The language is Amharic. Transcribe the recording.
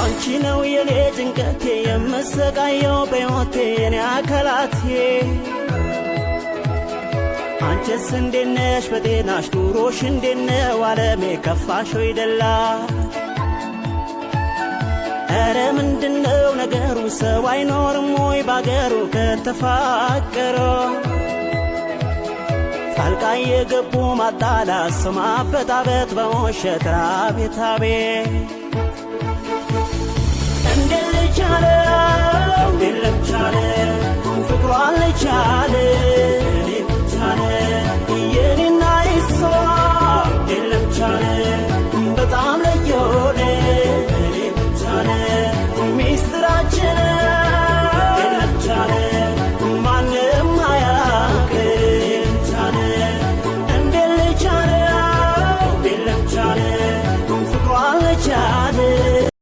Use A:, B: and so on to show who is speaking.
A: አንቺ ነው የኔ ጭንቀቴ የምሰቃየው በሕይወቴ የኔ አካላቴ አንቺስ እንዴት ነሽ በጤናሽ ኑሮሽ እንዴት ነው ዓለሜ ከፋሽ ወይ ደላ ኧረ ምንድነው ነገሩ ሰው አይኖርም ወይ ባገሩ ከተፋቀረ ጣልቃ የገቡ ማጣላት ሰው ማበጣበጥ በውሸት አቤት አቤት